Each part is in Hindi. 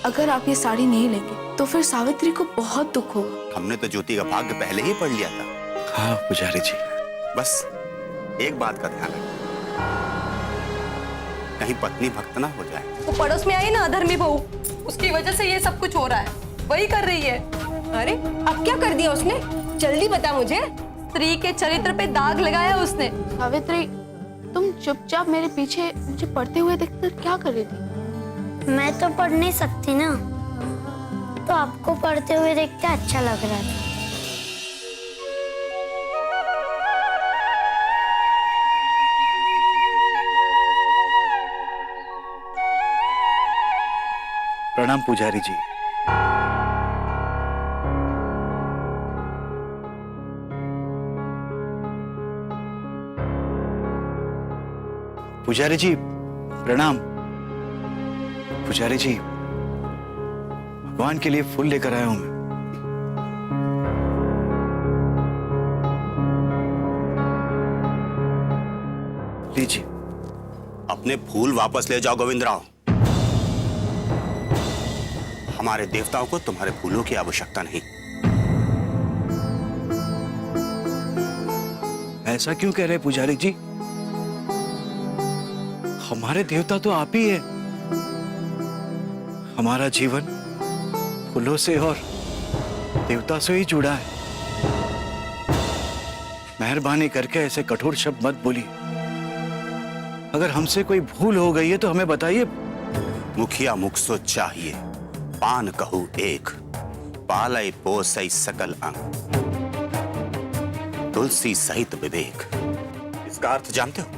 अगर आप ये साड़ी नहीं लेंगे तो फिर सावित्री को बहुत दुख होगा। हमने तो ज्योति का भाग्य पहले ही पढ़ लिया था। हाँ पुजारी जी। बस एक बात का ध्यान रखना, कहीं पत्नी भक्त ना हो जाए। वो पड़ोस में आई ना अधर्मी बहू, उसकी वजह से ये सब कुछ हो रहा है, वही कर रही है। अरे अब क्या कर दिया उसने, जल्दी बता मुझे। स्त्री के चरित्र पे दाग लगाया उसने। सावित्री, तुम चुपचाप मेरे पीछे मुझे पढ़ते हुए देखकर क्या कर रही थी? मैं तो पढ़ नहीं सकती ना, तो आपको पढ़ते हुए देख के अच्छा लग रहा था। प्रणाम पुजारी जी। पुजारी जी प्रणाम। पुजारी जी भगवान के लिए फूल लेकर आया हूं मैं। लीजिए। अपने फूल वापस ले जाओ गोविंदराव। हमारे देवताओं को तुम्हारे फूलों की आवश्यकता नहीं। ऐसा क्यों कह रहे पुजारी जी? हमारे देवता तो आप ही है। हमारा जीवन फूलों से और देवता से ही जुड़ा है। मेहरबानी करके ऐसे कठोर शब्द मत बोलिए। अगर हमसे कोई भूल हो गई है तो हमें बताइए। मुखिया मुख सो चाहिए, पान कहू एक, पालय पोसई सकल अंग, तुलसी सहित विवेक। इसका अर्थ जानते हो?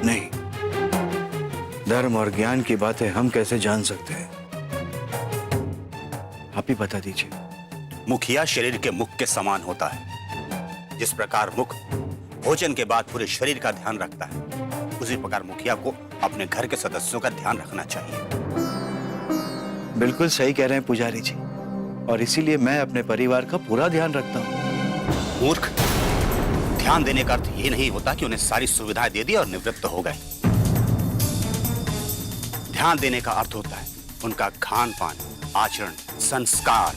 नहीं, धर्म और ज्ञान की बातें हम कैसे जान सकते हैं? आप ही बता दीजिए। मुखिया शरीर के मुख के समान होता है। जिस प्रकार मुख भोजन के बाद पूरे शरीर का ध्यान रखता है, उसी प्रकार मुखिया को अपने घर के सदस्यों का ध्यान रखना चाहिए। बिल्कुल सही कह रहे हैं पुजारी जी, और इसीलिए मैं अपने परिवार का पूरा ध्यान रखता हूँ। मूर्ख, ध्यान देने का अर्थ ये नहीं होता कि उन्हें सारी सुविधाएं दे दी और निवृत्त हो गए। ध्यान देने का अर्थ होता है उनका खान पान, आचरण, संस्कार।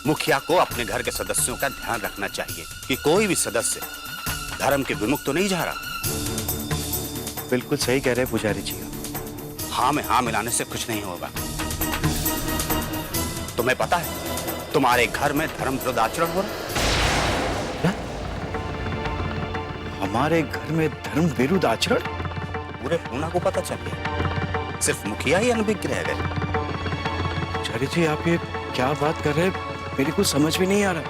मुखिया को अपने घर के सदस्यों का ध्यान रखना चाहिए कि कोई भी सदस्य धर्म के विमुख तो नहीं जा रहा। बिल्कुल सही कह रहे हैं पुजारी जी। हाँ में हाँ मिलाने से कुछ नहीं होगा। तुम्हें पता है तुम्हारे घर में धर्म विरुद्ध आचरण हो रहा है? हमारे घर में धर्म विरुद्ध आचरण? पूरे पूना को पता चल गया, सिर्फ मुखिया ही अनभिज्ञ रह गए। पुजारी जी आप ये क्या बात कर रहे हैं? मेरी कुछ समझ में नहीं आ रहा।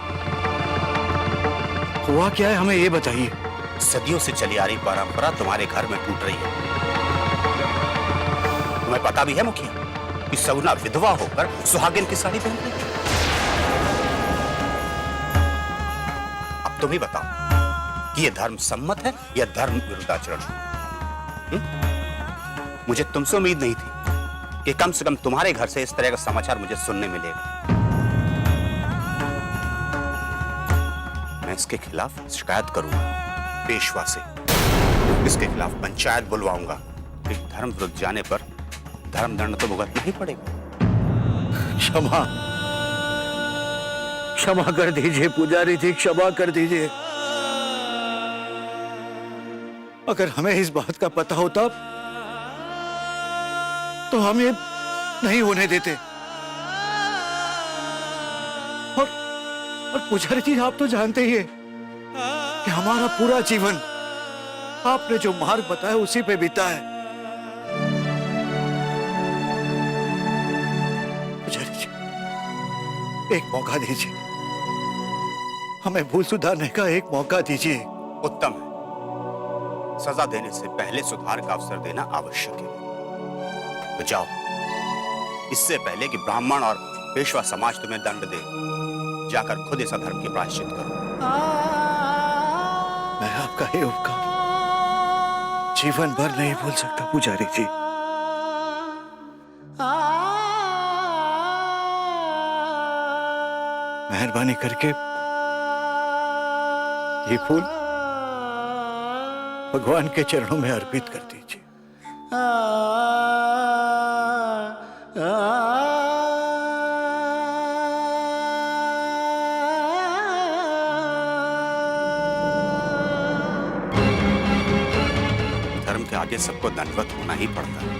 हुआ क्या है, हमें ये बताइए। सदियों से चली आ रही परंपरा तुम्हारे घर में टूट रही है। तुम्हें पता भी है मुखिया कि सगुना विधवा होकर सुहागिन की साड़ी पहन रही है। अब तुम ही बताओ कि यह धर्म सम्मत है या धर्म विरुद्ध आचरण? मुझे तुमसे उम्मीद नहीं थी कि कम से कम तुम्हारे घर से इस तरह का समाचार मुझे सुनने मिलेगा। मैं इसके खिलाफ शिकायत करूंगा पेशवा से। इसके खिलाफ पंचायत बुलवाऊंगा। इस धर्म विरुद्ध जाने पर धर्मदंड तो भुगतना ही पड़ेगा। क्षमा क्षमा कर दीजिए पुजारी जी, क्षमा कर दीजिए। अगर हमें इस बात का पता होता तो हम ये नहीं होने देते। और पुजारी जी आप तो जानते ही हैं कि हमारा पूरा जीवन आपने जो मार्ग बताया उसी पे बीता है। पुजारी जी एक मौका दीजिए, हमें भूल सुधारने का एक मौका दीजिए। उत्तम है, सजा देने से पहले सुधार का अवसर देना आवश्यक है। तो जाओ, इससे पहले कि ब्राह्मण और पेशवा समाज तुम्हें दंड दे, जाकर खुद इस अधर्म की प्रायश्चित करो। मैं आपका ये उपकार जीवन भर नहीं भूल सकता पुजारी जी। मेहरबानी करके ये फूल भगवान के चरणों में अर्पित कर दीजिए। धर्म के आगे सबको दंडवत होना ही पड़ता है।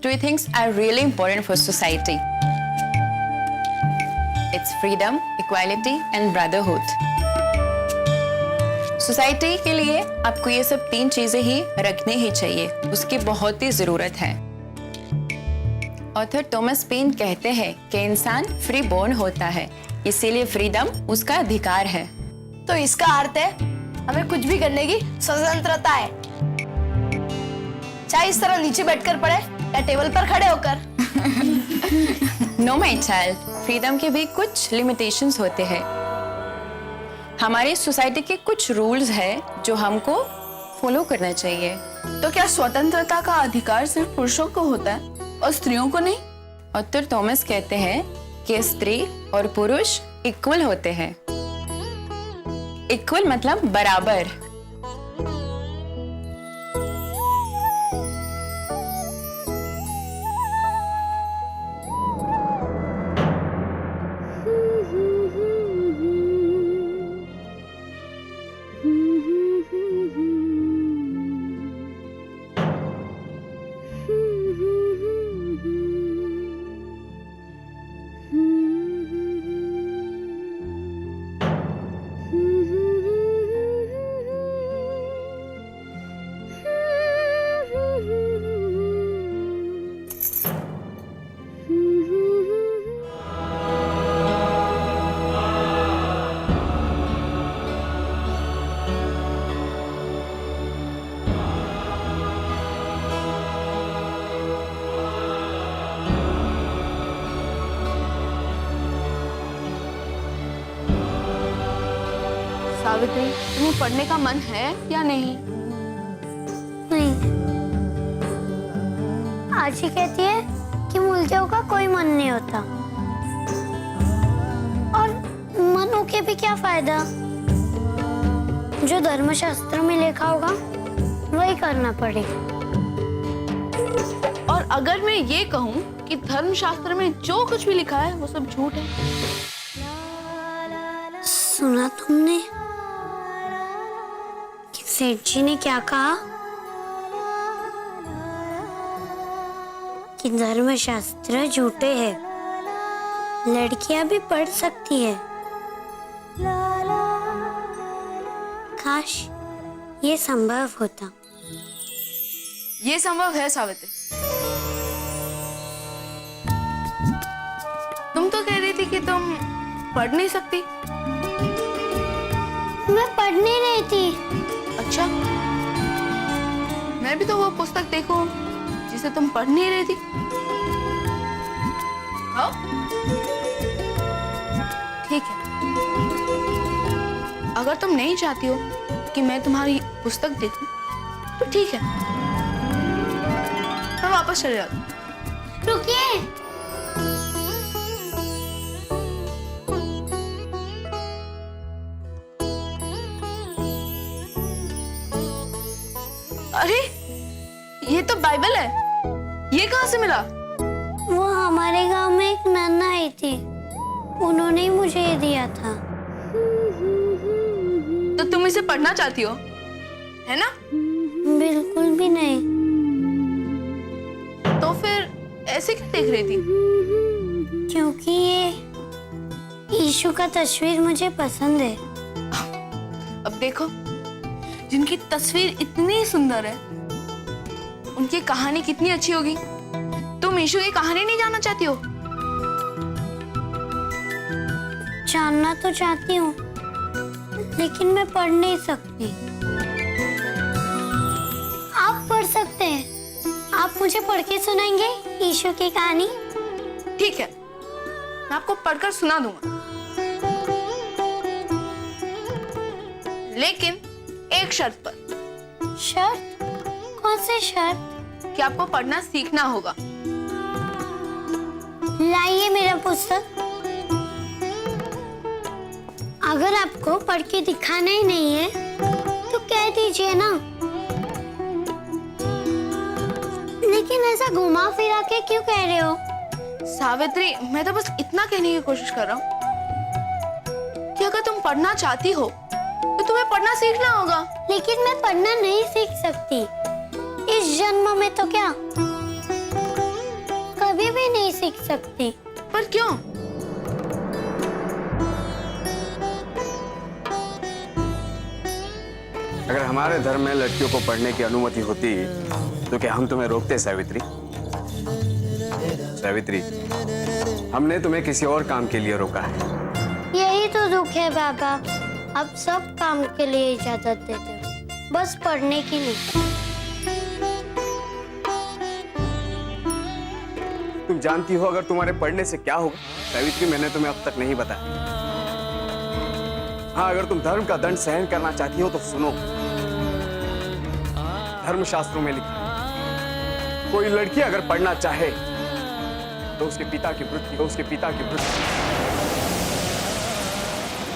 Three things are really important for society. It's freedom, equality and brotherhood. Society के लिए आपको ये सब 3 चीजें ही रखनी ही चाहिए, उसकी बहुत ही जरूरत है। ऑथर थॉमस पेन कहते हैं कि इंसान फ्री बोर्न होता है, इसीलिए फ्रीडम उसका अधिकार है। तो इसका अर्थ है हमें कुछ भी करने की स्वतंत्रता है, चाहे इस तरह नीचे बैठकर पढ़े या टेबल पर खड़े होकर। नो माय चाइल्ड, फ्रीडम के भी कुछ लिमिटेशंस होते हैं। हमारी सोसाइटी के कुछ रूल्स हैं जो हमको फॉलो करना चाहिए। तो क्या स्वतंत्रता का अधिकार सिर्फ पुरुषों को होता है और स्त्रियों को नहीं? ऑथर थॉमस कहते हैं कि स्त्री और पुरुष इक्वल होते हैं। इक्वल मतलब बराबर। सावित्री, तुम्हें पढ़ने का मन है या नहीं? नहीं, आजी कहती है कि मूर्तियों का कोई मन नहीं होता, और मन होके भी क्या फायदा? जो धर्मशास्त्र में लिखा होगा वही करना पड़ेगा। और अगर मैं ये कहूँ कि धर्मशास्त्र में जो कुछ भी लिखा है वो सब झूठ है? सुना तुमने कि सेठ जी ने क्या कहा? कि धर्मशास्त्र झूठे हैं, लड़कियां भी पढ़ सकती है। काश ये संभव होता। ये संभव है सावित्री। तुम तो कह रही थी कि तुम पढ़ नहीं सकती। मैं पढ़ नहीं रही थी। अच्छा, मैं भी तो वो पुस्तक देखूं जिसे तुम पढ़ नहीं रही थी। हाँ? ठीक है, अगर तुम नहीं चाहती हो कि मैं तुम्हारी पुस्तक देखूं तो ठीक है, मैं वापस चले जाती हूँ। रुकिए, अरे ये तो बाइबल है, ये कहाँ से मिला? वो हमारे गांव में एक नन्ना आई थी, उन्होंने ही मुझे ये दिया था। तो तुम इसे पढ़ना चाहती हो, है ना? बिल्कुल भी नहीं। तो फिर ऐसे क्यों देख रही थी? क्योंकि ये यीशु का तस्वीर मुझे पसंद है। अब देखो, जिनकी तस्वीर इतनी सुंदर है उनकी कहानी कितनी अच्छी होगी। तुम यीशु की कहानी नहीं जानना चाहती हो? जानना तो चाहती हूँ, लेकिन मैं पढ़ नहीं सकती। आप पढ़ सकते हैं, आप मुझे पढ़ के सुनाएंगे यीशु की कहानी? ठीक है, मैं आपको पढ़कर सुना दूंगा, लेकिन एक शर्त पर। शर्त? कौन सी शर्त? कि आपको पढ़ना सीखना होगा। लाइए मेरा पुस्तक। अगर आपको पढ़ के दिखाना ही नहीं है तो कह दीजिए ना। लेकिन ऐसा घुमा फिरा के क्यों कह रहे हो? सावित्री, मैं तो बस इतना कहने की कोशिश कर रहा हूँ कि अगर तुम पढ़ना चाहती हो तो तुम्हें पढ़ना सीखना होगा। लेकिन मैं पढ़ना नहीं सीख सकती इस जन्म में, तो क्या कभी भी नहीं सीख सकती। पर क्यों? अगर हमारे धर्म में लड़कियों को पढ़ने की अनुमति होती तो क्या हम तुम्हें रोकते सावित्री? सावित्री, हमने तुम्हें किसी और काम के लिए रोका है। यही तो दुख है बाबा, अब सब काम के लिए इजाजत देते हो, बस पढ़ने की नहीं। तुम जानती हो अगर तुम्हारे पढ़ने से क्या होगा? सावित्री, मैंने तुम्हें अब तक नहीं बताया। हाँ, अगर तुम धर्म का दंड सहन करना चाहती हो तो सुनो, धर्मशास्त्रों में लिखा है, कोई लड़की अगर पढ़ना चाहे तो उसके पिता की मृत्यु,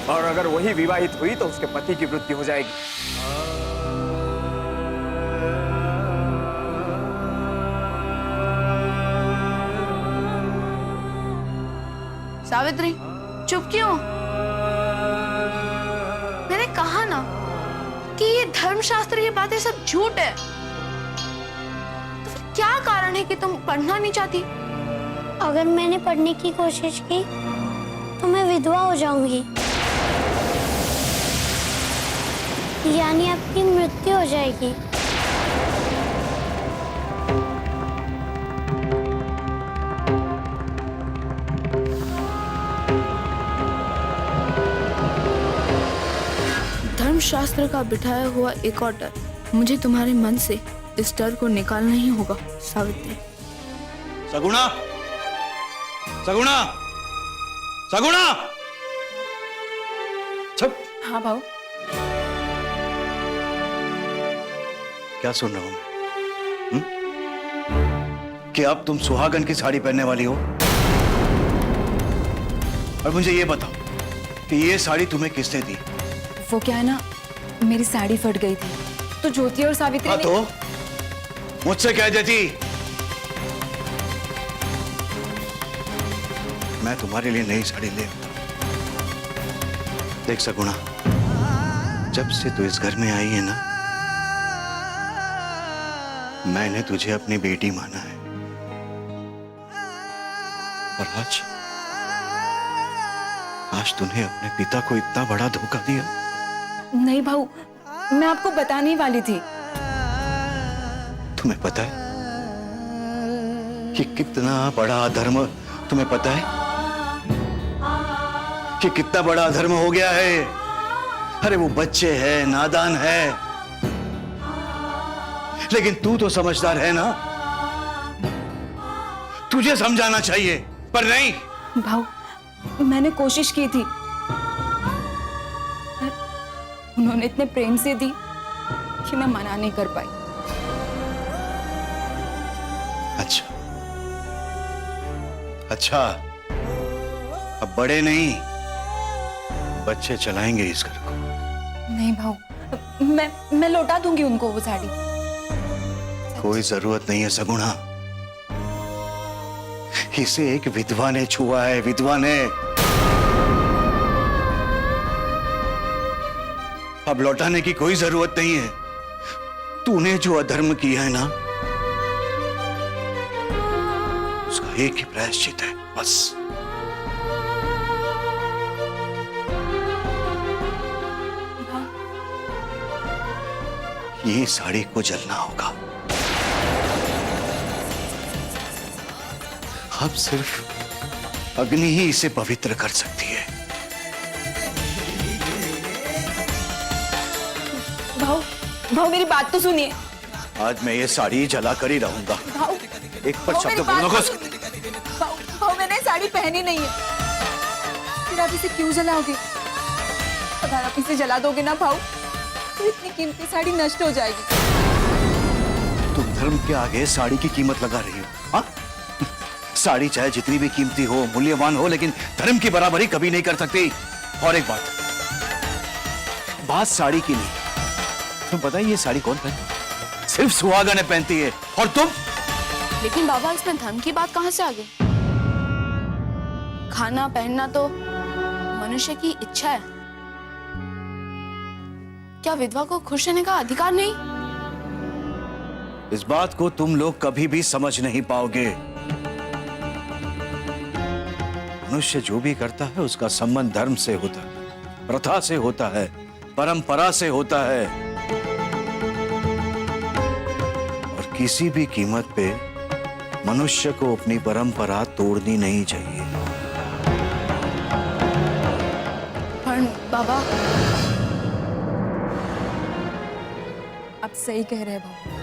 और अगर वही विवाहित हुई तो उसके पति की मृत्यु हो जाएगी। सावित्री, चुप क्यों? मैंने कहा ना कि ये धर्मशास्त्र की बातें सब झूठ है। तो फिर क्या कारण है कि तुम पढ़ना नहीं चाहती? अगर मैंने पढ़ने की कोशिश की तो मैं विधवा हो जाऊंगी, यानी आपकी मृत्यु हो जाएगी। धर्मशास्त्र का बिठाया हुआ एक और डर, मुझे तुम्हारे मन से इस डर को निकालना ही होगा सावित्री। सगुणा, सगुणा, सगुणा! छप! हाँ भाऊ। क्या सुन रहा हूं मैं? कि अब तुम सुहागन की साड़ी पहनने वाली हो? और मुझे ये बताओ कि ये साड़ी तुम्हें किसने दी? वो क्या है ना, मेरी साड़ी फट गई थी तो ज्योति और सावित्री हाँ, ने... तो मुझसे कह देती, मैं तुम्हारे लिए नई साड़ी ले आता। देख सगुणा, जब से तू इस घर में आई है ना, मैंने तुझे अपनी बेटी माना है, और आज तूने अपने पिता को इतना बड़ा धोखा दिया। नहीं भाऊ, मैं आपको बताने ही वाली थी। तुम्हें पता है कि कितना बड़ा अधर्म, तुम्हें पता है कि कितना बड़ा अधर्म हो गया है? अरे वो बच्चे हैं, नादान है, लेकिन तू तो समझदार है ना, तुझे समझाना चाहिए, पर नहीं। भाऊ, मैंने कोशिश की थी, पर उन्होंने इतने प्रेम से दी कि मैं मना नहीं कर पाई। अच्छा, अब बड़े नहीं, बच्चे चलाएंगे इस घर को। नहीं भाऊ, मैं लौटा दूंगी उनको वो साड़ी। कोई जरूरत नहीं है सगुणा, इसे एक विधवा ने छुआ है, विधवा ने। अब लौटाने की कोई जरूरत नहीं है। तूने जो अधर्म किया है ना, उसका एक ही प्रायश्चित है, बस। ये साड़ी को जलना होगा। अब सिर्फ अग्नि ही इसे पवित्र कर सकती है। भाऊ मेरी बात तो सुनिए। आज मैं ये साड़ी जला कर ही रहूंगा। भाऊ, एक पर शब्द बोलने को। भाऊ मैंने साड़ी पहनी नहीं है, फिर आप इसे क्यों जलाओगे? अगर आप इसे जला दोगे ना भाऊ, तो इतनी कीमती साड़ी नष्ट हो जाएगी। तुम धर्म के आगे साड़ी की कीमत लगा रही हो, हाँ? साड़ी चाहे जितनी भी कीमती हो, मूल्यवान हो, लेकिन धर्म की बराबरी कभी नहीं कर सकती। और एक बात, बात साड़ी की नहीं, तुम पता है ये साड़ी कौन पहनती? सिर्फ सुहागनें पहनती है। और तुम? लेकिन बाबा, इसमें धर्म की बात कहाँ से आ गई? खाना पहनना तो मनुष्य की इच्छा है। क्या विधवा को खुश रहने का अधिकार नहीं? इस बात को तुम लोग कभी भी समझ नहीं पाओगे। मनुष्य जो भी करता है उसका संबंध धर्म से होता है, प्रथा से होता है, परंपरा से होता है, और किसी भी कीमत पे मनुष्य को अपनी परंपरा तोड़नी नहीं चाहिए। पर बाबा, आप सही कह रहे हैं बाबू।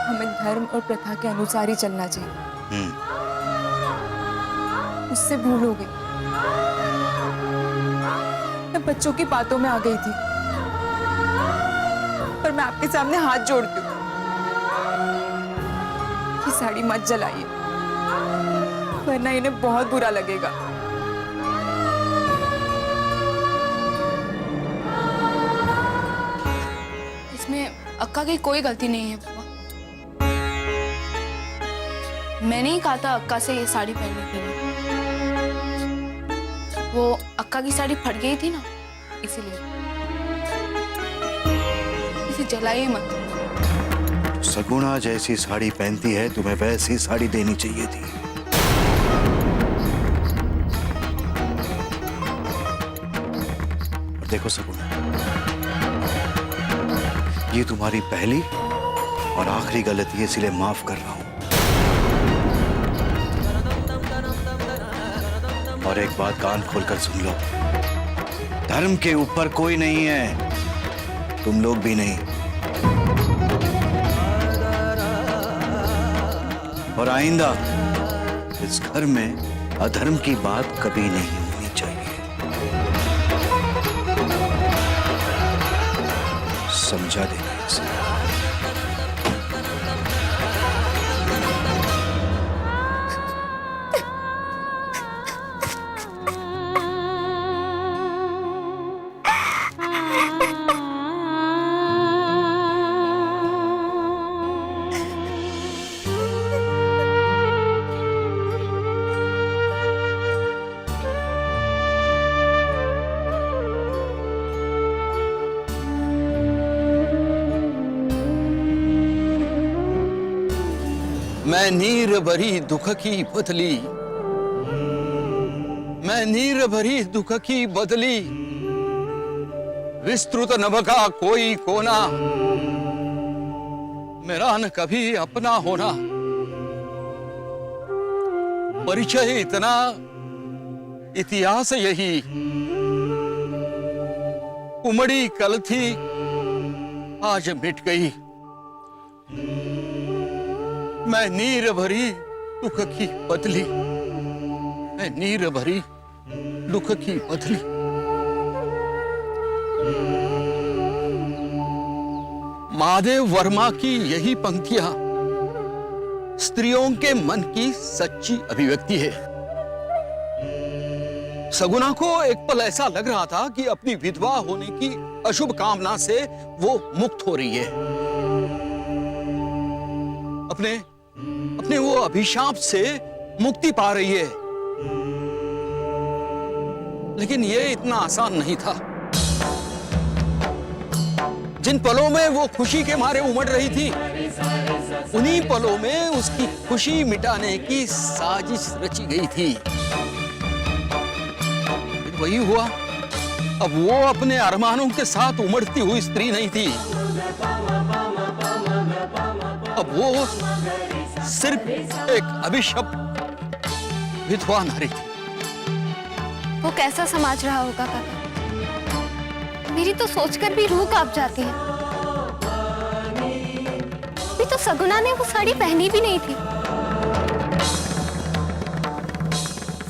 हमें धर्म और प्रथा के अनुसार ही चलना चाहिए। उससे भूल हो गई। मैं बच्चों की बातों में आ गई थी, पर मैं आपके सामने हाथ जोड़ती हूँ कि साड़ी मत जलाइए, वरना इन्हें बहुत बुरा लगेगा। इसमें अक्का की कोई गलती नहीं है बाबा। मैंने ही कहा था अक्का से ये साड़ी पहनने के लिए। वो अक्का की साड़ी फट गई थी ना, इसीलिए। इसे जलाइए मत। सगुणा जैसी साड़ी पहनती है, तुम्हें वैसी साड़ी देनी चाहिए थी। और देखो सगुणा, ये तुम्हारी पहली और आखिरी गलती है, इसलिए माफ कर रहा हूं। और एक बात कान खोलकर सुन लो, धर्म के ऊपर कोई नहीं है, तुम लोग भी नहीं। और आइंदा इस घर में अधर्म की बात कभी नहीं होनी चाहिए। समझा देना इसे। मैं नीर भरी दुख की बदली, मैं नीर भरी दुख की बदली, विस्तृत नभ का कोई कोना, मेरा न कभी अपना होना। परिचय इतना, इतिहास यही, उमड़ी कल थी आज मिट गई। मैं नीर भरी दुख की बदली, मैं नीर भरी दुख की बदली। महादेव वर्मा की यही पंक्तियां स्त्रियों के मन की सच्ची अभिव्यक्ति है। सगुना को एक पल ऐसा लग रहा था कि अपनी विधवा होने की अशुभ कामना से वो मुक्त हो रही है, अपने वो अभिशाप से मुक्ति पा रही है। लेकिन ये इतना आसान नहीं था। जिन पलों में वो खुशी के मारे उमड़ रही थी, उन्हीं पलों में उसकी खुशी मिटाने की साजिश रची गई थी। फिर वही हुआ। अब वो अपने अरमानों के साथ उमड़ती हुई स्त्री नहीं थी, अब वो सिर्फ एक अभिशप्त विधवा नारी थी। वो कैसा समाज रहा होगा काका, मेरी तो सोचकर भी रूह कांप जाती है। अभी तो सगुना ने वो साड़ी पहनी भी नहीं थी।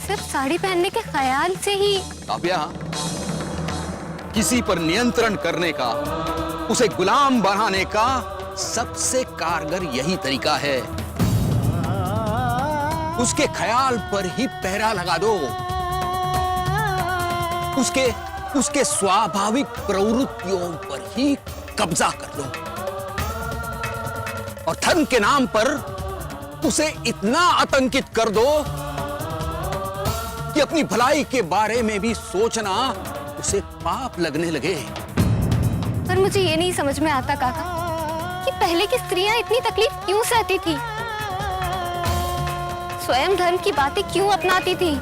सिर्फ साड़ी पहनने के ख्याल से ही काव्या, किसी पर नियंत्रण करने का, उसे गुलाम बनाने का सबसे कारगर यही तरीका है। उसके ख्याल पर ही पहरा लगा दो। उसके स्वाभाविक प्रवृत्तियों पर ही कब्जा कर लो और धन के नाम पर उसे इतना आतंकित कर दो कि अपनी भलाई के बारे में भी सोचना उसे पाप लगने लगे। पर मुझे ये नहीं समझ में आता काका कि पहले की स्त्रियां इतनी तकलीफ क्यों सहती थी, स्वयं धर्म की बातें क्यों अपनाती थी।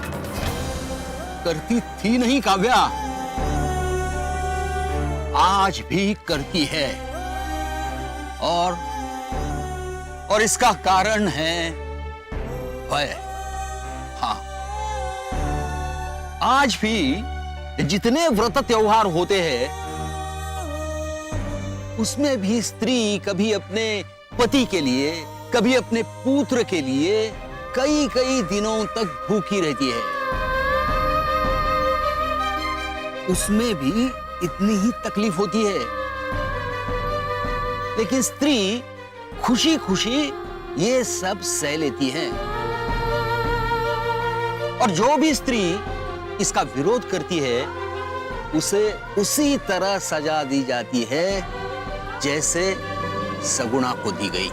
करती थी नहीं काव्या, आज भी करती है। और इसका कारण है भय। हाँ, आज भी जितने व्रत त्योहार होते हैं उसमें भी स्त्री कभी अपने पति के लिए, कभी अपने पुत्र के लिए कई कई दिनों तक भूखी रहती है। उसमें भी इतनी ही तकलीफ होती है, लेकिन स्त्री खुशी खुशी ये सब सह लेती है। और जो भी स्त्री इसका विरोध करती है उसे उसी तरह सजा दी जाती है जैसे सगुणा को दी गई।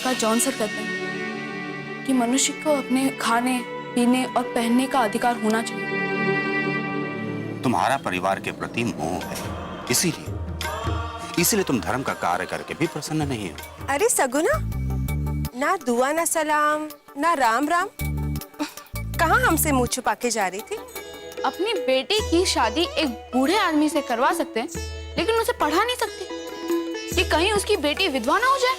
का जॉन सर कहते हैं कि मनुष्य को अपने खाने, पीने और पहनने का अधिकार होना चाहिए। तुम्हारा परिवार के प्रति मोह है, इसीलिए तुम धर्म का कार्य करके भी प्रसन्न नहीं हो। अरे सगुना, ना दुआ ना सलाम ना राम राम, कहाँ हमसे मुंह छुपा के जा रही थी? अपनी बेटी की शादी एक बूढ़े आदमी से करवा सकते हैं, लेकिन उसे पढ़ा नहीं सकते कि कहीं उसकी बेटी विधवा ना हो जाए।